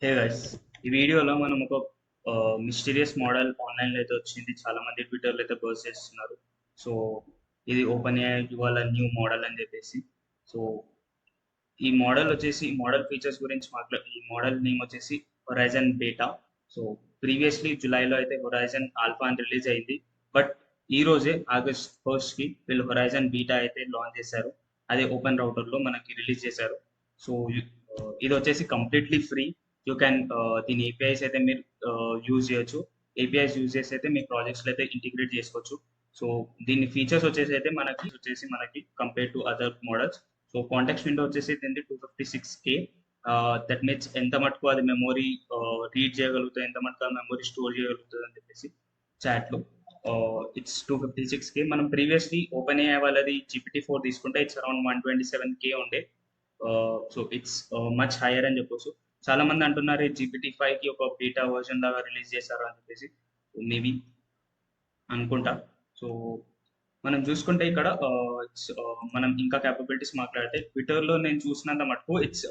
Hey guys, ఈ వీడియోలో మనం ఒక మిస్టీరియస్ మోడల్ ఆన్లైన్లో అయితే వచ్చింది. చాలా మంది ట్విట్టర్లో అయితే పోస్ట్ చేస్తున్నారు. సో ఇది ఓపెన్ ఏఐ ఇవాళ న్యూ మోడల్ అని చెప్పేసి. సో ఈ మోడల్ ఫీచర్స్ గురించి ఈ మోడల్ నేమ్ వచ్చేసి హొరైజన్ బీటా. సో ప్రీవియస్లీ జూలైలో అయితే హొరైజన్ ఆల్ఫా అని రిలీజ్ అయింది. బట్ ఈ రోజే ఆగస్ట్ ఫస్ట్ కి వీళ్ళు హొరైజన్ బీటా అయితే లాంచ్ చేశారు. అదే ఓపెన్ రౌటర్లో మనకి రిలీజ్ చేశారు. సో ఇది వచ్చేసి కంప్లీట్లీ ఫ్రీ. యూ క్యాన్ దీని ఏపీఐస్ అయితే మీరు యూజ్ చేయొచ్చు. ఏపీఐస్ యూజ్ చేసి అయితే మీ ప్రాజెక్ట్స్లో అయితే ఇంటిగ్రేట్ చేసుకోవచ్చు. సో దీని ఫీచర్స్ వచ్చేసి మనకి compare to other models. So contact window వచ్చేసి దీనికి 256K. దట్ మీన్స్ ఎంత మటుకు అది మెమొరీ రీడ్ చేయగలుగుతుంది, ఎంత మటుకు మెమొరీ స్టోర్ చేయగలుగుతుంది అని చెప్పేసి చాట్లో. It's 256K. మనం ప్రీవియస్లీ ఓపెన్ ఏఐ వాళ్ళది GPT-4 తీసుకుంటే ఇట్స్ అరౌండ్ 127K ఉండే. సో ఇట్స్ మచ్ హైయర్ అని చెప్పొచ్చు. చాలా మంది అంటున్నారు GPT-5 కి ఒక బీటా వర్షన్ లాగా రిలీజ్ చేశారు అని చెప్పేసి. మేబీ అనుకుంటా. సో మనం చూసుకుంటే ఇక్కడ మనం ఇంకా క్యాపబిలిటీస్ మాట్లాడితే ట్విట్టర్లో నేను చూసినంత మటుకు it's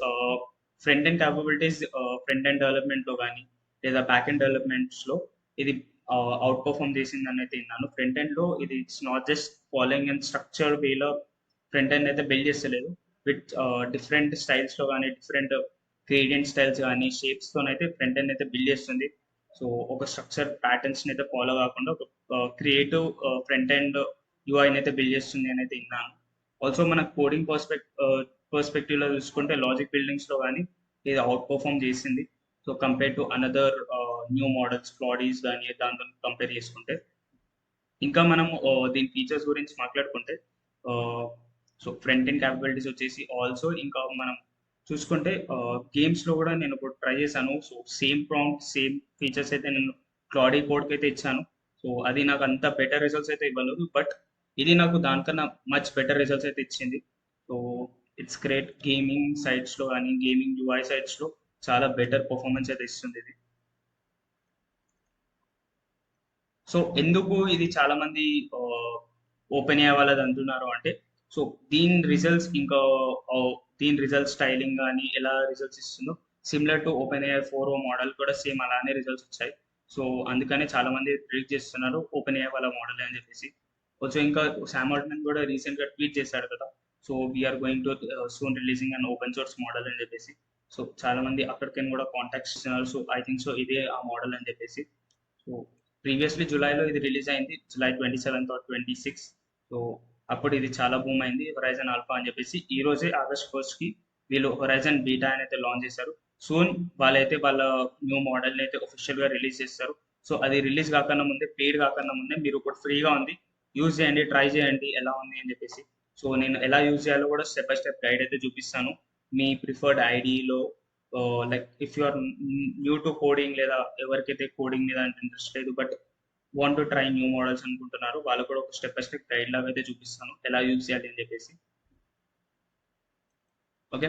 front end capabilities, front end డెవలప్మెంట్లో కానీ లేదా బ్యాక్ ఎండ్ డెవలప్మెంట్స్లో ఇది అవుట్ పర్ఫామ్ చేసిందని అయితే విన్నాను. ఫ్రంట్ ఎండ్లో ఇది it's not just following and structure వేలో ఫ్రంట్ ఎండ్ అయితే బిల్డ్ చేస్తలేదు. విత్ డిఫరెంట్ స్టైల్స్లో కానీ డిఫరెంట్ గ్రేడియంట్ స్టైల్స్ కానీ షేప్స్తో అయితే ఫ్రంట్ ఎండ్ అయితే బిల్డ్ చేస్తుంది. సో ఒక స్ట్రక్చర్ ప్యాటర్న్స్ అయితే ఫాలో కాకుండా ఒక క్రియేటివ్ ఫ్రంట్ ఎండ్ యూఐని అయితే బిల్డ్ చేస్తుంది అని అయితే విన్నాను. ఆల్సో మన కోడింగ్ పర్స్పెక్టివ్లో చూసుకుంటే లాజిక్ బిల్డింగ్స్లో కానీ ఇది అవుట్ పర్ఫామ్ చేసింది. So compare to another new models Claude's కానీ దాంతో కంపేర్ చేసుకుంటే. ఇంకా మనం దీని ఫీచర్స్ గురించి మాట్లాడుకుంటే సో ఫ్రంట్ ఎండ్ క్యాపబిలిటీస్ వచ్చేసి ఆల్సో ఇంకా మనం చూసుకుంటే గేమ్స్లో కూడా నేను ఇప్పుడు ట్రై చేశాను. So same prompt same features అయితే నేను క్లాడీ కోడ్కి అయితే ఇచ్చాను. సో అది నాకు అంత బెటర్ రిజల్ట్స్ అయితే ఇవ్వలేదు, బట్ ఇది నాకు దానికన్నా మచ్ బెటర్ రిజల్ట్స్ అయితే ఇచ్చింది. So it's great. గేమింగ్ సైట్స్లో కానీ గేమింగ్ యూఐ సైట్స్లో చాలా బెటర్ పర్ఫార్మెన్స్ అయితే ఇస్తుంది ఇది. సో ఎందుకు ఇది చాలా మంది ఓపెన్ అయ్యే వాళ్ళది అంటున్నారు అంటే, సో దీని రిజల్ట్స్ ఇంకా ఆ, దీని రిజల్ట్ స్టైలింగ్ కానీ ఎలా రిజల్ట్స్ ఇస్తుందో similar to open AI 4 model కూడా సేమ్ అలానే రిజల్ట్స్ వచ్చాయి. సో అందుకనే చాలా మంది ప్రిడిక్ట్ చేస్తున్నారు ఓపెన్ ఏఐ వాళ్ళ మోడల్ అని చెప్పేసి. కొంచెం ఇంకా శామ్ ఆల్ట్మన్ కూడా రీసెంట్ గా ట్వీట్ చేశాడు కదా. So we're going to soon releasing and open source model అని చెప్పేసి. సో చాలా మంది అక్కడికి కూడా కాంటాక్ట్స్ ఇస్తున్నారు. సో ఐ థింక్ సో ఇదే ఆ మోడల్ అని చెప్పేసి. సో ప్రీవియస్లీ జూలైలో ఇది రిలీజ్ అయింది, జూలై 27 ఆర్ 26. సో అప్పుడు ఇది చాలా బూమ్ అయింది హొరైజన్ ఆల్ఫా అని చెప్పేసి. ఈ రోజే ఆగస్ట్ ఫస్ట్ కి వీళ్ళు హొరైజన్ బీటా అని అయితే లాంచ్ చేశారు. సూన్ వాళ్ళైతే వాళ్ళ న్యూ మోడల్ని అయితే ఒఫిషియల్ గా రిలీజ్ చేస్తారు. సో అది రిలీజ్ కాకుండా ముందే, పెయిడ్ కాకుండా ముందే మీరు ఇప్పుడు ఫ్రీగా ఉంది, యూజ్ చేయండి, ట్రై చేయండి ఎలా ఉంది అని చెప్పేసి. సో నేను ఎలా యూజ్ చేయాలో కూడా స్టెప్ బై స్టెప్ గైడ్ అయితే చూపిస్తాను. మీ ప్రిఫర్డ్ ఐడిలో like if you are new to coding లేదా ఎవరికైతే కోడింగ్ మీద అంత ఇంట్రెస్ట్ లేదు but want to try new models అనుకుంటున్నారు, వాళ్ళు కూడా ఒక స్టెప్ బై స్టెప్ గైడ్ లాగా అయితే చూపిస్తాను ఎలా యూజ్ చేయాలి అని చెప్పేసి. Okay.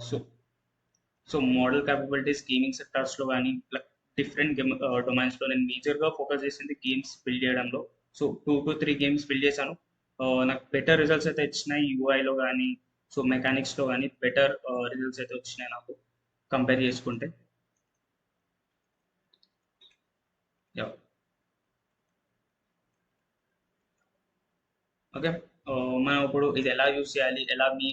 So so model capabilities gaming సెక్టార్స్లో కానీ లైక్ డిఫరెంట్ గేమ్ డొమైన్స్లో నేను మేజర్గా ఫోకస్ చేసింది గేమ్స్ బిల్డ్ చేయడంలో. సో 2 to 3 గేమ్స్ బిల్డ్ చేశాను. నాకు బెటర్ రిజల్ట్స్ అయితే వచ్చినాయి యూఐలో కానీ, సో మెకానిక్స్లో కానీ బెటర్ రిజల్ట్స్ అయితే వచ్చినాయి నాకు కంపేర్ చేసుకుంటే. యా. ఓకే. మనం ఇప్పుడు ఇది ఎలా యూస్ చేయాలి, ఎలా మీ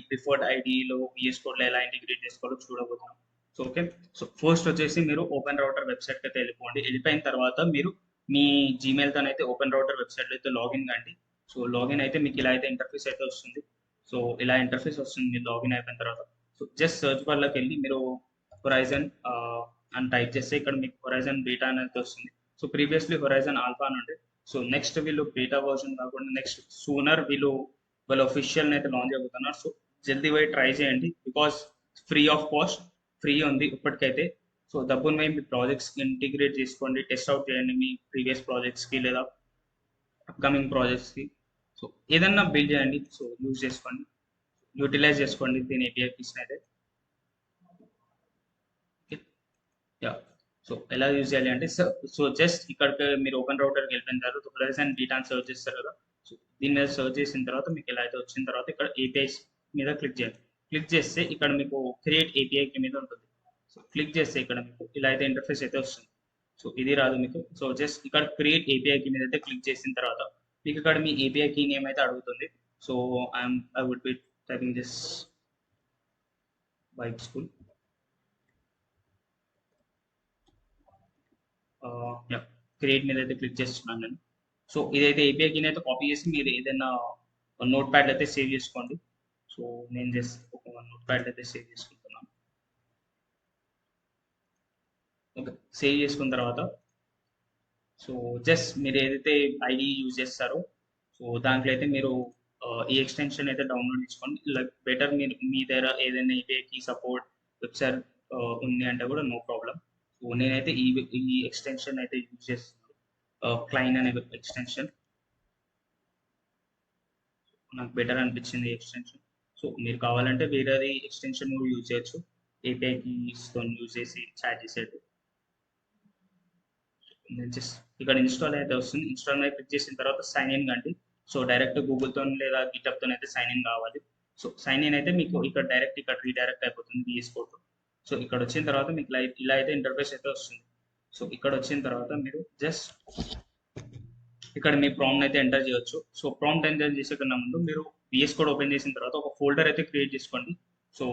ప్రిఫర్డ్ ఐడిలో విఎస్ కోడ్లో ఎలా ఇంటిగ్రేట్ చేసుకోవాలో చూడబోతున్నాం. So okay. సో ఫస్ట్ వచ్చేసి మీరు ఓపెన్ రౌటర్ వెబ్సైట్కి అయితే వెళ్ళిపోండి. వెళ్ళిపోయిన తర్వాత మీరు మీ జీమెయిల్తో అయితే ఓపెన్ రౌటర్ వెబ్సైట్లో అయితే లాగిన్ కండి. సో లాగిన్ అయితే మీకు ఇలా అయితే ఇంటర్ఫేస్ అయితే వస్తుంది. సో ఇలా ఇంటర్ఫేస్ వస్తుంది మీరు లాగిన్ అయిపోయిన తర్వాత. సో జస్ట్ సర్చ్ బార్లోకి వెళ్ళి మీరు హొరైజన్ అని టైప్ చేస్తే ఇక్కడ మీకు హొరైజన్ బీటా అనేది వస్తుంది. సో ప్రీవియస్లీ హొరైజన్ ఆల్ఫా అని ఉండే. సో నెక్స్ట్ వీళ్ళు బీటా వర్షన్ కాకుండా నెక్స్ట్ సూనర్ వీళ్ళు వాళ్ళ ఒఫిషియల్ అయితే లాంచ్ అయిపోతున్నారు. సో జల్దీ పోయి ట్రై చేయండి, because free of cost, free ఉంది ఇప్పటికైతే. సో డబ్బులు మీ ప్రాజెక్ట్స్ ఇంటిగ్రేట్ చేసుకోండి, టెస్ట్ అవుట్ చేయండి మీ ప్రీవియస్ ప్రాజెక్ట్స్కి లేదా అప్కమింగ్ ప్రాజెక్ట్స్కి. సో ఏదన్నా బిల్డ్ చేయండి, సో యూజ్ చేసుకోండి, యూటిలైజ్ చేసుకోండి దీని ఏపీఐ పీస్ని అయితే. యా. సో ఎలా యూజ్ చేయాలి అంటే, సో జస్ట్ ఇక్కడికి మీరు ఓపెన్ రౌటర్కి వెళ్ళిపోయిన తర్వాత హొరైజన్ బీటా అని సర్చ్ చేస్తారు కదా. సో దీని మీద సర్చ్ చేసిన తర్వాత మీకు ఎలా అయితే వచ్చిన తర్వాత ఇక్కడ ఏపీఐస్ మీద క్లిక్ చేయండి. క్లిక్ చేస్తే ఇక్కడ మీకు క్రియేట్ ఏపీఐ మీద ఉంటుంది. సో క్లిక్ చేస్తే ఇక్కడ మీకు ఇలా అయితే ఇంటర్ఫేస్ అయితే వస్తుంది. సో ఇది రాదు మీకు. సో జస్ట్ ఇక్కడ క్రియేట్ ఏపీఐ కీ మీద అయితే క్లిక్ చేసిన తర్వాత మీకు ఇక్కడ మీ ఏపీఐ కీ నేమ్ అయితే అడుగుతుంది. So I would be typing this bike school. Yeah, create మీద అయితే క్లిక్ చేస్తున్నాను నేను. సో ఇదైతే ఏపీఐ కీని అయితే కాపీ చేసి మీరు ఏదైనా నోట్ ప్యాడ్ అయితే సేవ్ చేసుకోండి. సో నేను జస్ట్ ఒక నోట్ ప్యాడ్ అయితే సేవ్ చేసుకుంటున్నాను. ఓకే, సేవ్ చేసుకున్న తర్వాత సో జస్ట్ మీరు ఏదైతే ఐడి యూజ్ చేస్తారో సో దాంట్లో అయితే మీరు ఈ ఎక్స్టెన్షన్ అయితే డౌన్లోడ్ చేసుకోండి. లైక్ బెటర్ మీరు మీ దగ్గర ఏదైనా ఏపీఐకి సపోర్ట్ వెబ్సైట్ ఉంది అంటే కూడా నో ప్రాబ్లం. సో నేనైతే ఈ ఎక్స్టెన్షన్ అయితే యూజ్ చేస్తున్నాను, క్లైన్ అనే ఎక్స్టెన్షన్. నాకు బెటర్ అనిపించింది ఎక్స్టెన్షన్. సో మీరు కావాలంటే వేరేది ఎక్స్టెన్షన్ కూడా యూజ్ చేయొచ్చు, ఏపీఐకి యూజ్ చేసి చాట్ చేసేది. నేను జస్ట్ ఇక్కడ ఇన్స్టాల్ అయితే వస్తుంది. ఇన్స్టాల్ మీద క్లిక్ చేసిన తర్వాత సైన్ ఇన్ కండి. సో డైరెక్ట్ గూగుల్తో లేదా గిటప్తో అయితే సైన్ ఇన్ కావాలి. సో సైన్ ఇన్ అయితే మీకు ఇక్కడ డైరెక్ట్ ఇక్కడ రీడైరెక్ట్ అయిపోతుంది VS కోడ్. సో ఇక్కడ వచ్చిన తర్వాత మీకు ఇలా అయితే ఇంటర్ఫేస్ అయితే వస్తుంది. సో ఇక్కడ వచ్చిన తర్వాత మీరు జస్ట్ ఇక్కడ మీ ప్రాంప్ట్ అయితే ఎంటర్ చేయొచ్చు. సో ప్రాంప్ట్ ఎంటర్ చేసే కన్నా ముందు మీరు VS కోడ్ ఓపెన్ చేసిన తర్వాత ఒక ఫోల్డర్ అయితే క్రియేట్ చేసుకోండి. సో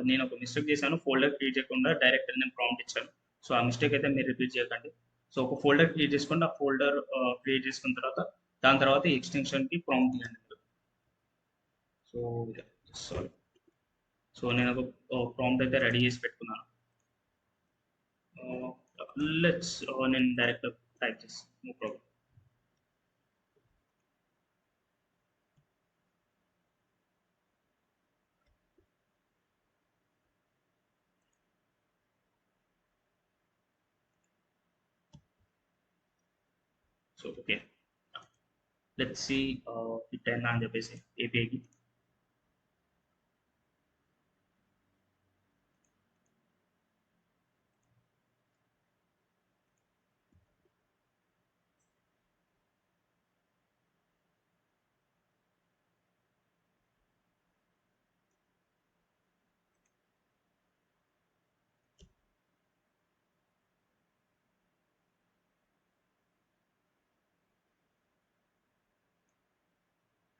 నేను ఒక మిస్టేక్ చేశాను, ఫోల్డర్ క్రియేట్ చేయకుండా డైరెక్ట్ నేను ప్రాంప్ట్ ఇచ్చాను. సో ఆ మిస్టేక్ అయితే మీరు రిపీట్ చేయకండి. సో ఒక ఫోల్డర్ క్రియేట్ చేసుకోండి. ఆ ఫోల్డర్ క్రియేట్ చేసుకున్న తర్వాత దాని తర్వాత ఈ ఎక్స్టెన్షన్కి ప్రాంప్ట్ ఇవ్వండి. సో సారీ, సో నేను ఒక ప్రాంప్ట్ అయితే రెడీ చేసి పెట్టుకున్నాను. లెట్స్ నేను డైరెక్ట్ టైప్ చేస్తాను, no problem. So okay, let's see hit అయిందా అని చెప్పేసి ఏపీఐకి.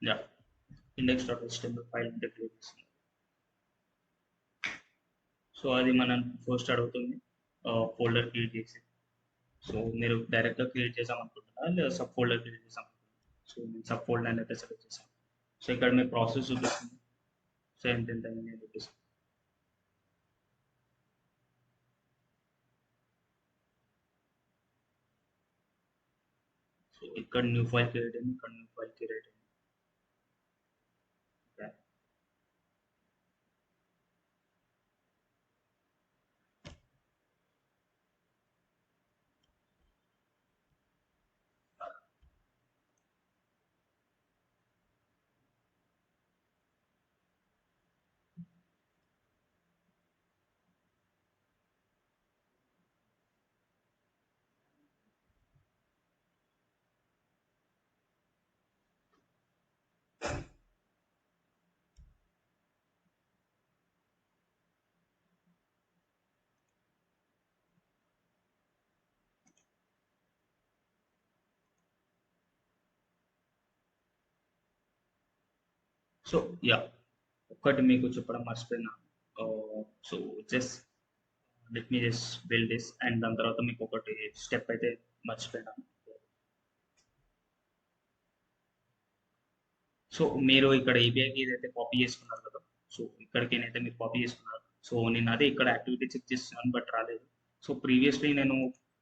యా, index.html ఫైల్ ఉంటే క్రియేట్ చేస్తుంది. సో అది మనం ఫస్ట్ అడుగుతుంది ఫోల్డర్ క్రియేట్ చేసి. సో మీరు డైరెక్ట్గా క్రియేట్ చేసాం అనుకుంటున్నారా లేదా సబ్ ఫోల్డర్ క్రియేట్ చేసాం అనుకుంటున్నారా? సో నేను సబ్ ఫోల్డర్ అయితే సెలెక్ట్ చేసాను. సో ఇక్కడ మీ ప్రాసెస్ చూపిస్తుంది. సో ఎంత అయింది అని చూపిస్తుంది. సో ఇక్కడ న్యూ ఫైల్ క్రియేట్ అయింది, ఇక్కడ న్యూ ఫైల్ క్రియేట్ అయింది. సో యా, ఒక్కటి మీకు చెప్పడం మర్చిపోయినా. So just let me just build this and దాని తర్వాత మీకు ఒకటి స్టెప్ అయితే మర్చిపోయినాను. సో మీరు ఇక్కడ ఏపీఐకి ఏదైతే కాపీ చేసుకున్నారు కదా, సో ఇక్కడికి నేనైతే మీరు కాపీ చేసుకున్నారు. సో నేను అదే ఇక్కడ యాక్టివిటీ చెక్ చేస్తున్నాను బట్ రాలేదు. సో ప్రీవియస్లీ నేను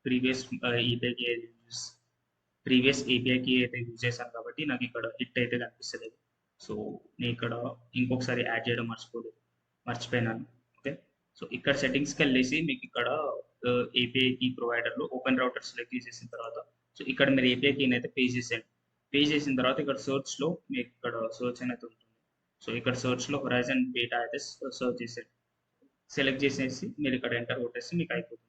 ప్రీవియస్ ఏపీఐకి యూజ్ ప్రీవియస్ ఏపీఐకి అయితే యూజ్ చేశాను కాబట్టి నాకు ఇక్కడ హిట్ అయితే కనిపిస్తలేదు. సో నేను ఇక్కడ ఇంకొకసారి యాడ్ చేయడం మర్చిపోయినాను. ఓకే, సో ఇక్కడ సెట్టింగ్స్కి వెళ్ళేసి మీకు ఇక్కడ ఏపీఐకి ప్రొవైడర్లో ఓపెన్ రౌటర్ సెలెక్ట్ చేసేసిన తర్వాత సో ఇక్కడ మీరు ఏపీఐకి అయితే పే చేసేయండి. పే చేసిన తర్వాత ఇక్కడ సెర్చ్లో మీకు ఇక్కడ సెర్చ్ అనేది ఉంటుంది. సో ఇక్కడ సెర్చ్లో హొరైజన్ బీటా అయితే సెర్చ్ చేసేయండి. సెలెక్ట్ చేసేసి మీరు ఇక్కడ ఎంటర్ కొట్టేసి మీకు అయిపోతుంది.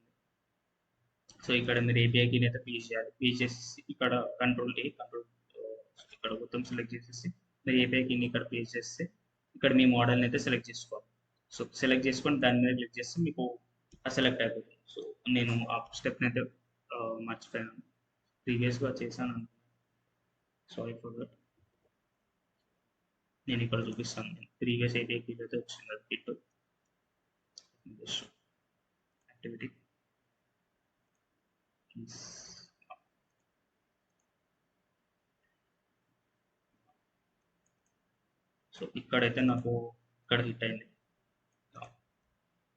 సో ఇక్కడ మీరు ఏపీఐకి అయితే పే చేయాలి. పే చేసేసి ఇక్కడ కంట్రోల్ ఇక్కడ మొత్తం సెలెక్ట్ చేసేసి మీరు ఏపీఐకి ఇక్కడ పే చేస్తే ఇక్కడ మీ మోడల్ని అయితే సెలెక్ట్ చేసుకోవాలి. సో సెలెక్ట్ చేసుకొని దాని మీద క్లిక్ చేస్తే మీకు సెలెక్ట్ అయిపోతుంది. సో నేను ఆ స్టెప్ని అయితే మర్చిపోయాను, ప్రీవియస్గా చేశాను. Sorry for that. నేను ఇక్కడ చూపిస్తాను, ప్రీవియస్ ఏపీఐకి అయితే వచ్చింది అది కిట్ యాక్టివిటీ. సో ఇక్కడైతే నాకు ఇక్కడ హిట్ అయింది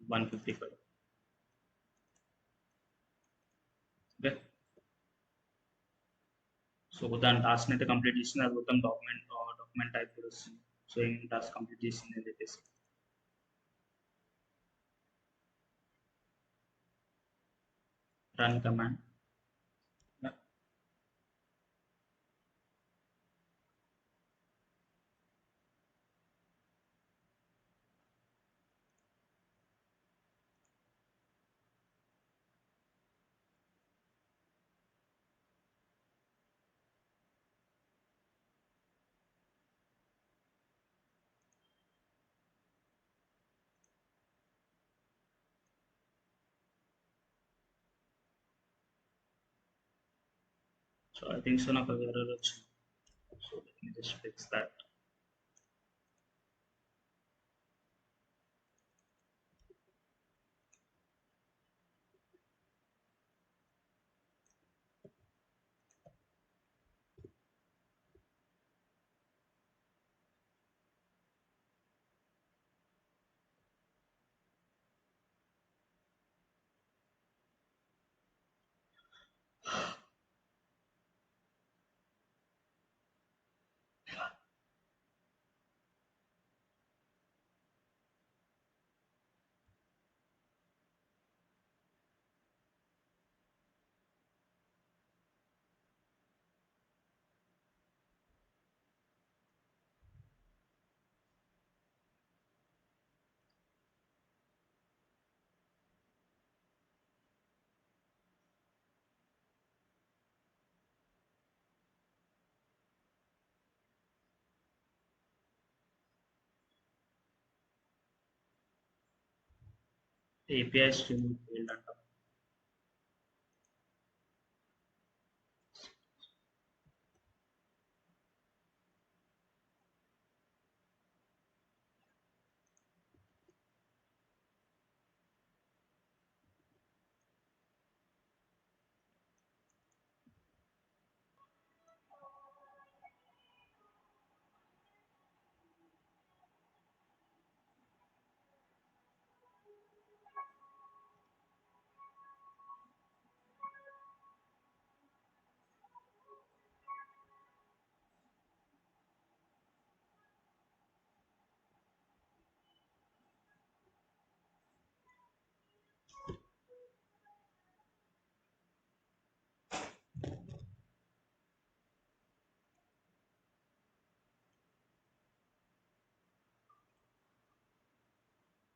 155. ఓకే, సో దాని టాస్క్ అయితే కంప్లీట్ చేసింది. అది మొత్తం డాక్యుమెంట్ టైప్ కూడా వస్తుంది. సో ఏం టాస్క్ కంప్లీట్ చేసింది అని చెప్పేసి run command. So I think so నాకు ఎర్రర్ వచ్చింది. So let me just fix that. API stream failed అంట.